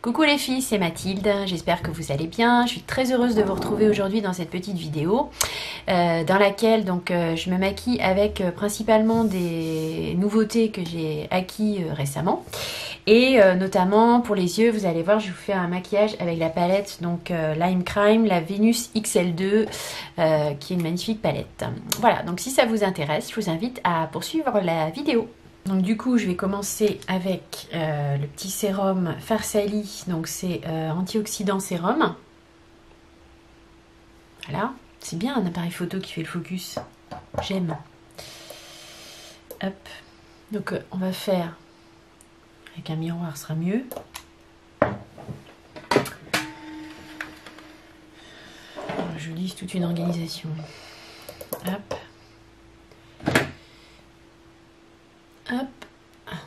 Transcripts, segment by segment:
Coucou les filles, c'est Mathilde, j'espère que vous allez bien. Je suis très heureuse de vous retrouver aujourd'hui dans cette petite vidéo dans laquelle je me maquille avec principalement des nouveautés que j'ai acquis récemment. Et notamment pour les yeux, vous allez voir, je vous fais un maquillage avec la palette Lime Crime, la Venus XL2, qui est une magnifique palette. Voilà, donc si ça vous intéresse, je vous invite à poursuivre la vidéo. Donc du coup, je vais commencer avec le petit sérum Farsali, donc c'est antioxydant sérum. Voilà, c'est bien un appareil photo qui fait le focus, j'aime. Hop, donc on va faire avec un miroir, ce sera mieux. Je lise toute une organisation. Hop. Hop,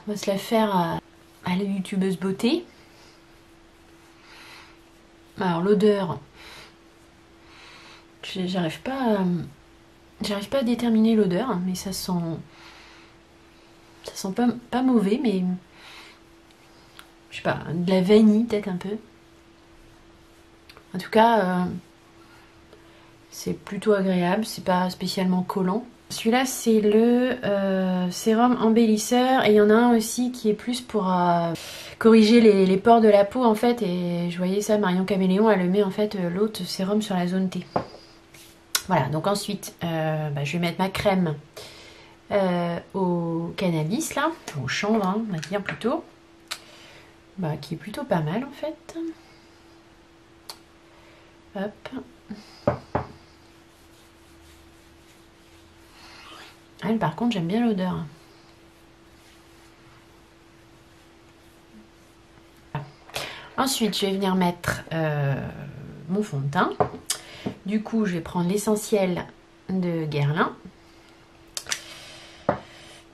on va se la faire à la youtubeuse beauté. Alors l'odeur, j'arrive pas à déterminer l'odeur, mais ça sent pas mauvais, mais je sais pas, de la vanille peut-être un peu. En tout cas, c'est plutôt agréable, c'est pas spécialement collant. Celui-là, c'est le sérum embellisseur, et il y en a un aussi qui est plus pour corriger les pores de la peau en fait, et je voyais ça, Marion Caméléon, elle le met en fait l'autre sérum sur la zone T. Voilà, donc ensuite, je vais mettre ma crème au cannabis là, au chanvre, hein, on va dire plutôt, qui est plutôt pas mal en fait. Hop. Elle, par contre, j'aime bien l'odeur. Ensuite, je vais venir mettre mon fond de teint. Du coup, je vais prendre l'essentiel de Guerlain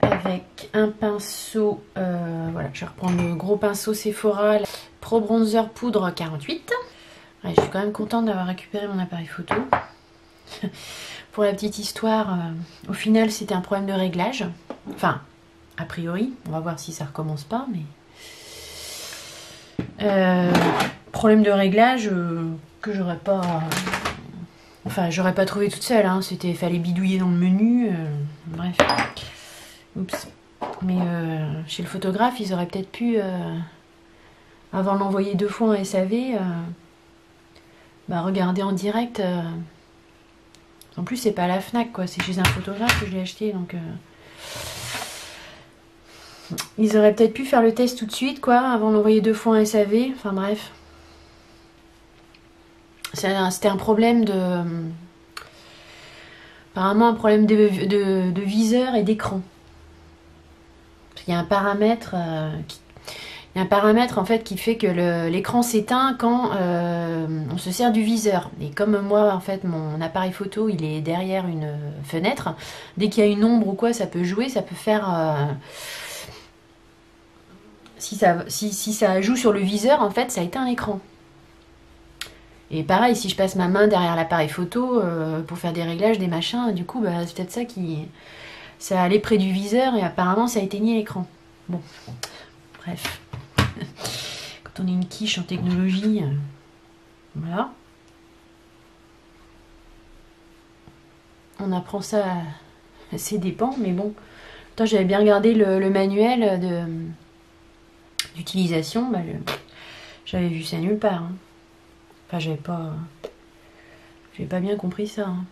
avec un pinceau. Voilà, je vais reprendre le gros pinceau Sephora Pro Bronzer Poudre 48. Ouais, je suis quand même contente d'avoir récupéré mon appareil photo. Pour la petite histoire, au final c'était un problème de réglage. Enfin, a priori, on va voir si ça recommence pas, mais problème de réglage que j'aurais pas. Enfin, j'aurais pas trouvé toute seule, hein. Fallait bidouiller dans le menu. Bref. Oups. Mais chez le photographe, ils auraient peut-être pu, avant de l'envoyer 2 fois en SAV, regarder en direct. En plus, c'est pas à la Fnac, quoi. C'est chez un photographe que je l'ai acheté, donc ils auraient peut-être pu faire le test tout de suite, quoi, avant de l'envoyer 2 fois en SAV. Enfin bref, c'était un problème de, apparemment un problème de viseur et d'écran. Il y a un paramètre en fait qui fait que l'écran s'éteint quand on se sert du viseur. Et comme moi en fait mon appareil photo il est derrière une fenêtre, dès qu'il y a une ombre ou quoi ça peut jouer, ça peut faire si ça joue sur le viseur en fait ça éteint l'écran. Et pareil, si je passe ma main derrière l'appareil photo pour faire des réglages, des machins, du coup c'est peut-être ça qui... Ça allait près du viseur et apparemment ça éteignait l'écran. Bon, bref. Quand on est une quiche en technologie, voilà. On apprend ça à ses dépens, mais bon. J'avais bien regardé le manuel d'utilisation, j'avais vu ça nulle part. Hein. Enfin, j'avais pas bien compris ça. Hein.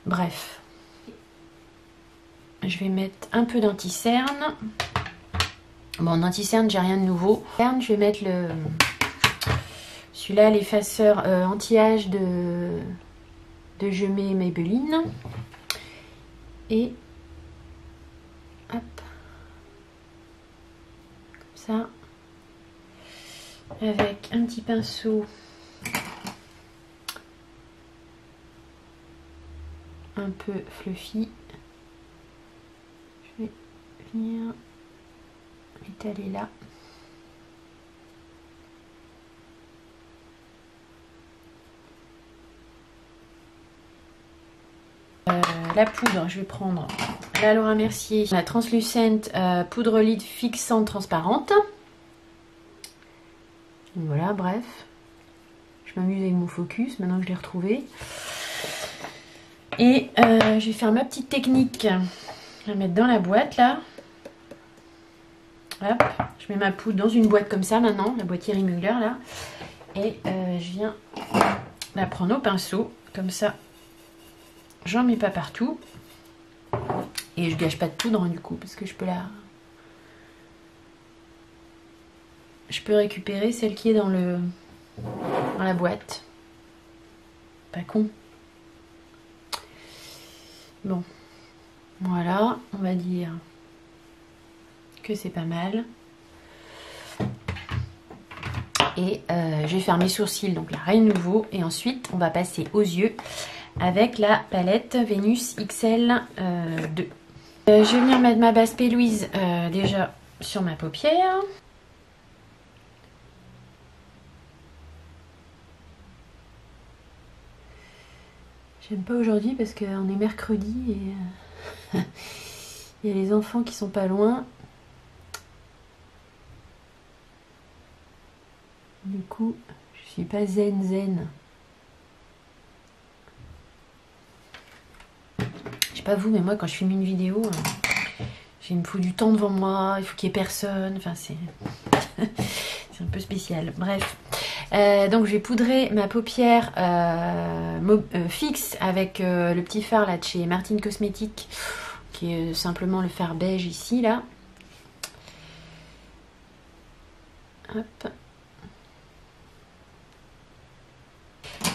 Bref. Je vais mettre un peu d'anti-cerne. Bon, anti-cerne, j'ai rien de nouveau. Je vais mettre celui-là, l'effaceur anti-âge de Je mets Maybelline. Et hop, comme ça, avec un petit pinceau un peu fluffy. Je vais venir étaler là. La poudre, je vais prendre la Laura Mercier, la Translucent poudre lid fixante transparente. Donc voilà, bref. Je m'amuse avec mon focus, maintenant que je l'ai retrouvé. Et je vais faire ma petite technique. Je vais la mettre dans la boîte là. Hop, je mets ma poudre dans une boîte comme ça maintenant, la boîte Thierry Mugler là. Et je viens la prendre au pinceau, comme ça. J'en mets pas partout. Et je gâche pas de poudre du coup, parce que je peux récupérer celle qui est dans la boîte. Pas con. Bon. Voilà, on va dire que c'est pas mal. Et je vais faire mes sourcils, donc la Reine Nouveau. Et ensuite, on va passer aux yeux avec la palette Vénus XL 2. Je vais venir mettre ma base P. Louise déjà sur ma paupière. J'aime pas aujourd'hui parce qu'on est mercredi et il y a les enfants qui sont pas loin. Du coup, je suis pas zen. Je sais pas vous, mais moi quand je filme une vidéo, il me faut du temps devant moi, il faut qu'il y ait personne. Enfin, c'est un peu spécial. Bref. Donc je vais poudrer ma paupière fixe avec le petit fard là de chez Martine Cosmétique, qui est simplement le fard beige ici là. Hop.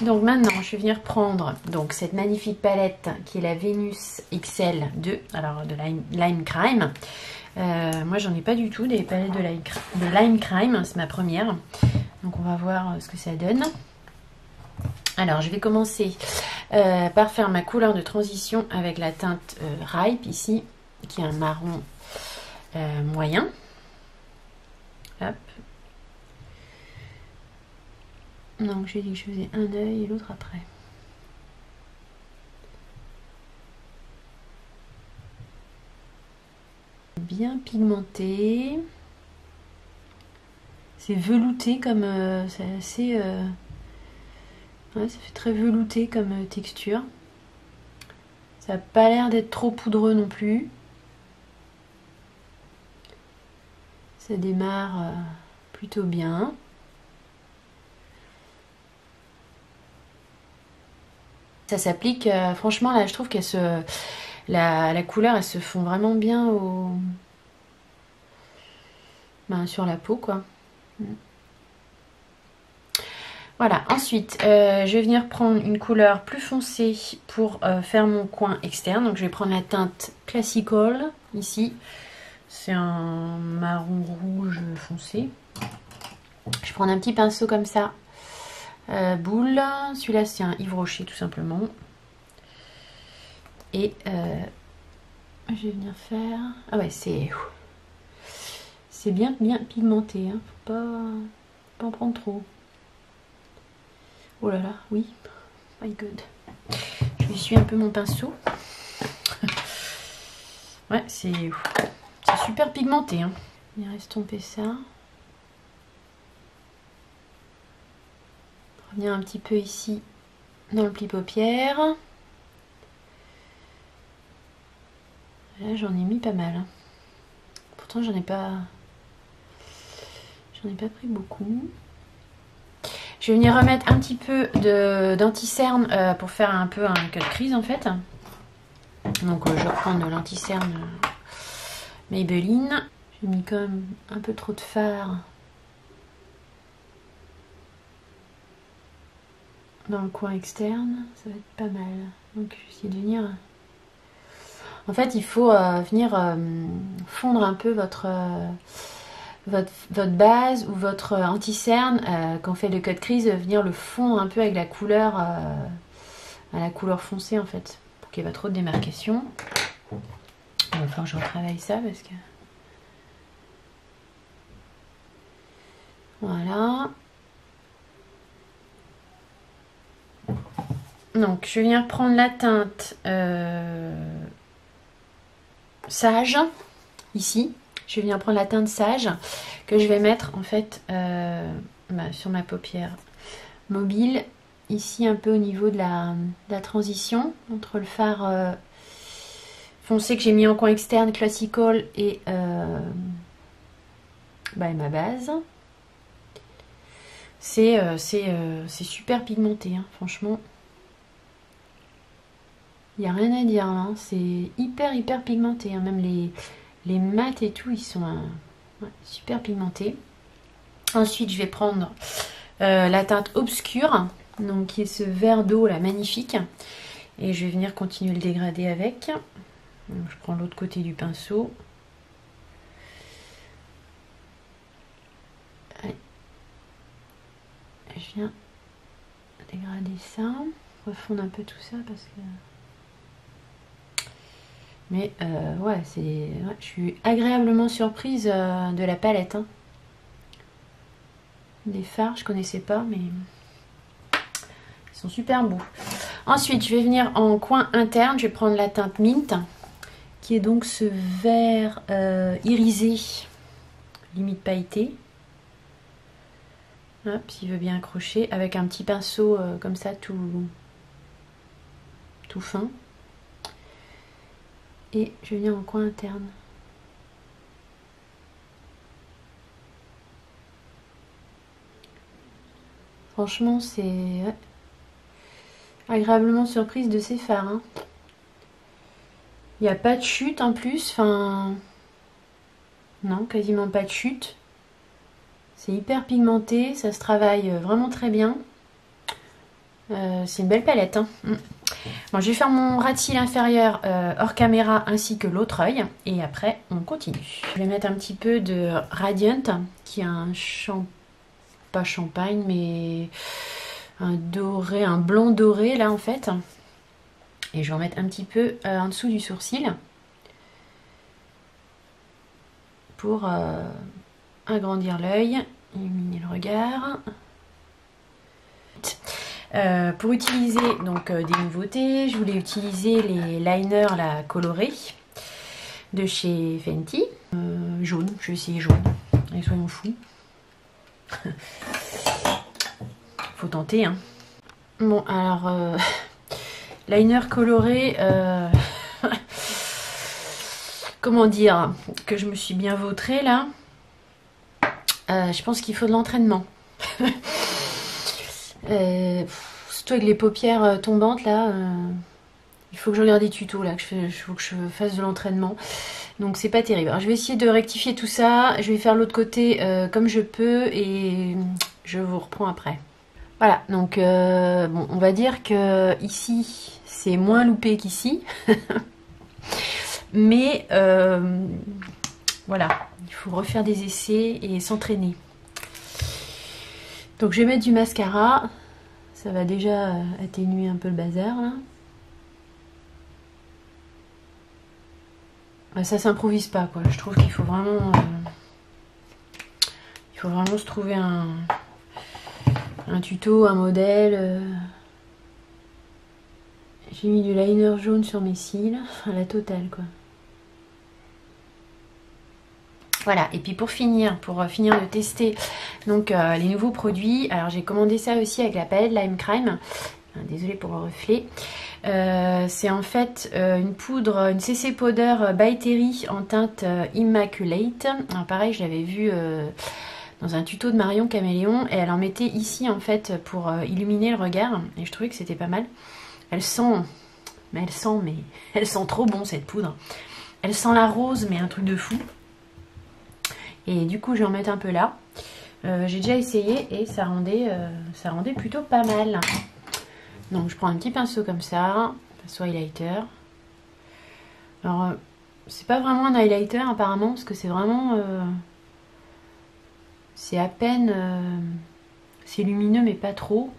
Donc maintenant je vais venir prendre donc cette magnifique palette qui est la Vénus XL 2, alors de Lime Crime. Moi j'en ai pas du tout des palettes de Lime Crime, c'est ma première. Donc on va voir ce que ça donne. Alors je vais commencer par faire ma couleur de transition avec la teinte Ripe ici, qui est un marron moyen. Hop. Donc j'ai dit que je faisais un œil et l'autre après. Bien pigmenté. C'est velouté comme... c'est assez... ouais, ça fait très velouté comme texture. Ça n'a pas l'air d'être trop poudreux non plus. Ça démarre plutôt bien. Ça s'applique, franchement là je trouve qu'elle la couleur elle se fond vraiment bien sur la peau quoi. Voilà, ensuite je vais venir prendre une couleur plus foncée pour faire mon coin externe. Donc je vais prendre la teinte Classical ici. C'est un marron rouge foncé. Je vais prendre un petit pinceau comme ça. Boule, celui-là c'est un Yves Rocher tout simplement. Et je vais venir faire... Ah ouais, c'est bien pigmenté, hein. Faut pas en prendre trop. Oh là là, oui. My God. Je vais essuyer un peu mon pinceau. Ouais, c'est super pigmenté, hein. On va estomper ça. Revenir un petit peu ici dans le pli paupière. Là j'en ai mis pas mal. Pourtant j'en ai pas pris beaucoup. Je vais venir remettre un petit peu d'anti-cerne pour faire un peu un cut crease en fait. Donc je reprends de l'anti-cerne Maybelline. J'ai mis quand même un peu trop de fard dans le coin externe, ça va être pas mal. Donc je vais essayer de venir... En fait il faut venir fondre un peu votre base ou votre anti-cerne quand on fait le cut crease, venir le fondre un peu avec la couleur à la couleur foncée en fait, pour qu'il n'y ait pas trop de démarcation. Il va falloir que je retravaille ça parce que... Voilà. Donc je vais venir prendre la teinte Sage ici. Je vais venir prendre la teinte Sage que je vais mettre en fait sur ma paupière mobile. Ici un peu au niveau de la transition entre le fard foncé que j'ai mis en coin externe Classical et ma base. C'est super pigmenté, hein, franchement. Il n'y a rien à dire, hein. C'est hyper pigmenté, hein. Même les mats et tout, ils sont ouais, super pigmentés. Ensuite, je vais prendre la teinte obscure, donc qui est ce vert d'eau là, magnifique. Et je vais venir continuer le dégradé avec. Donc, je prends l'autre côté du pinceau. Allez. Je viens dégrader ça. Refondre un peu tout ça parce que... Mais ouais, je suis agréablement surprise de la palette. Hein. Des fards, je connaissais pas, mais ils sont super beaux. Ensuite, je vais venir en coin interne. Je vais prendre la teinte Mint, qui est donc ce vert irisé, limite pailleté. Hop, s'il veut bien accrocher, avec un petit pinceau comme ça, tout fin. Et je viens en coin interne. Franchement, c'est ouais, agréablement surprise de ces fards. Hein. Il n'y a pas de chute en plus. Enfin, non, quasiment pas de chute. C'est hyper pigmenté. Ça se travaille vraiment très bien. C'est une belle palette. Hein. Bon, je vais faire mon ras de cils inférieur hors caméra ainsi que l'autre œil et après on continue. Je vais mettre un petit peu de Radiant qui a un pas champagne mais un doré, un blanc doré là en fait. Et je vais en mettre un petit peu en dessous du sourcil pour agrandir l'œil, illuminer le regard. Pour utiliser donc des nouveautés, je voulais utiliser les liners là, colorés de chez Fenty. Jaune, je vais essayer jaune. Et soyons fous. Faut tenter, hein. Bon, alors, liner coloré, comment dire, que je me suis bien vautrée là. Je pense qu'il faut de l'entraînement. Surtout avec les paupières tombantes là, il faut que je regarde des tutos là, il faut que je fasse de l'entraînement, donc c'est pas terrible. Alors, je vais essayer de rectifier tout ça, je vais faire l'autre côté comme je peux et je vous reprends après. Voilà, donc bon, on va dire que ici c'est moins loupé qu'ici, mais voilà, il faut refaire des essais et s'entraîner. Donc je vais mettre du mascara, ça va déjà atténuer un peu le bazar là. Ça s'improvise pas quoi, je trouve qu'il faut vraiment se trouver un tuto, un modèle. J'ai mis du liner jaune sur mes cils, enfin la totale quoi. Voilà, et puis pour finir de tester donc les nouveaux produits, alors j'ai commandé ça aussi avec la palette Lime Crime, désolée pour le reflet. C'est en fait une poudre, une CC Powder by Terry en teinte Immaculate. Alors pareil, je l'avais vu dans un tuto de Marion Caméléon et elle en mettait ici en fait pour illuminer le regard et je trouvais que c'était pas mal. Elle sent trop bon cette poudre. Elle sent la rose mais un truc de fou. Et du coup je vais en mettre un peu là. J'ai déjà essayé et ça rendait plutôt pas mal. Donc je prends un petit pinceau comme ça, pinceau highlighter. Alors c'est pas vraiment un highlighter apparemment parce que c'est vraiment... c'est à peine... c'est lumineux mais pas trop.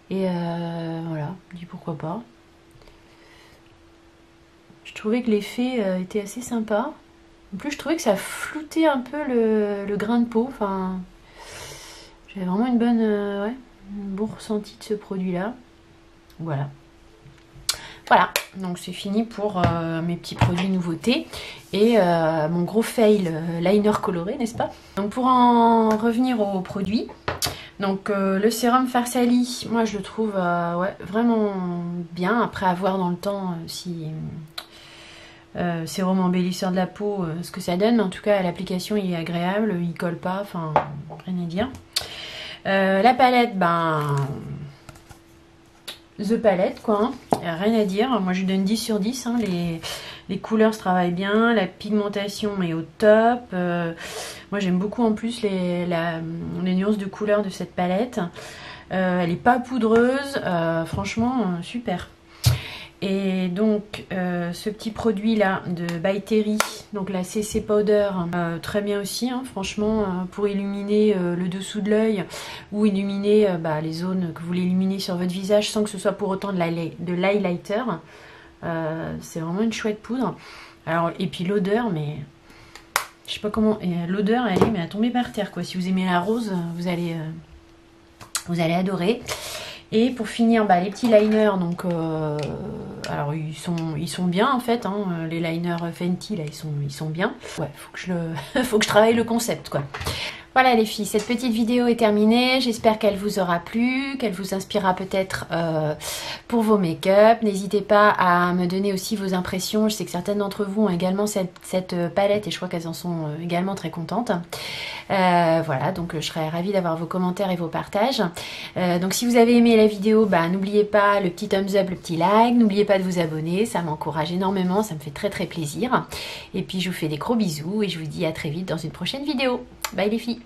Et voilà, je dis pourquoi pas. Je trouvais que l'effet était assez sympa. En plus, je trouvais que ça floutait un peu le grain de peau. Enfin, j'avais vraiment un bon ressenti de ce produit-là. Voilà. Voilà, donc c'est fini pour mes petits produits nouveautés et mon gros fail liner coloré, n'est-ce pas? Donc pour en revenir aux produits, donc le sérum Farsali, moi je le trouve ouais, vraiment bien, après à voir dans le temps si sérum embellisseur de la peau, ce que ça donne, mais en tout cas l'application il est agréable, il colle pas, enfin rien à dire. La palette, ben... The Palette quoi, hein. Rien à dire, moi je lui donne 10 sur 10, hein. Les couleurs se travaillent bien, la pigmentation est au top, moi j'aime beaucoup en plus les nuances de couleurs de cette palette, elle est pas poudreuse, franchement super. Et donc ce petit produit là de By Terry, donc la CC Powder, très bien aussi, hein, franchement pour illuminer le dessous de l'œil ou illuminer les zones que vous voulez illuminer sur votre visage sans que ce soit pour autant de l'highlighter. C'est vraiment une chouette poudre. Alors, et puis l'odeur, mais je sais pas comment, l'odeur elle est mais à tomber par terre quoi. Si vous aimez la rose, vous allez adorer. Et pour finir, les petits liners, donc alors ils sont bien en fait, hein, les liners Fenty là, ils sont bien. Ouais, faut que je travaille le concept quoi. Voilà les filles, cette petite vidéo est terminée, j'espère qu'elle vous aura plu, qu'elle vous inspirera peut-être pour vos make-up. N'hésitez pas à me donner aussi vos impressions, je sais que certaines d'entre vous ont également cette palette et je crois qu'elles en sont également très contentes. Voilà, donc je serais ravie d'avoir vos commentaires et vos partages. Donc si vous avez aimé la vidéo, n'oubliez pas le petit thumbs up, le petit like, n'oubliez pas de vous abonner, ça m'encourage énormément, ça me fait très très plaisir. Et puis je vous fais des gros bisous et je vous dis à très vite dans une prochaine vidéo. Bye les filles!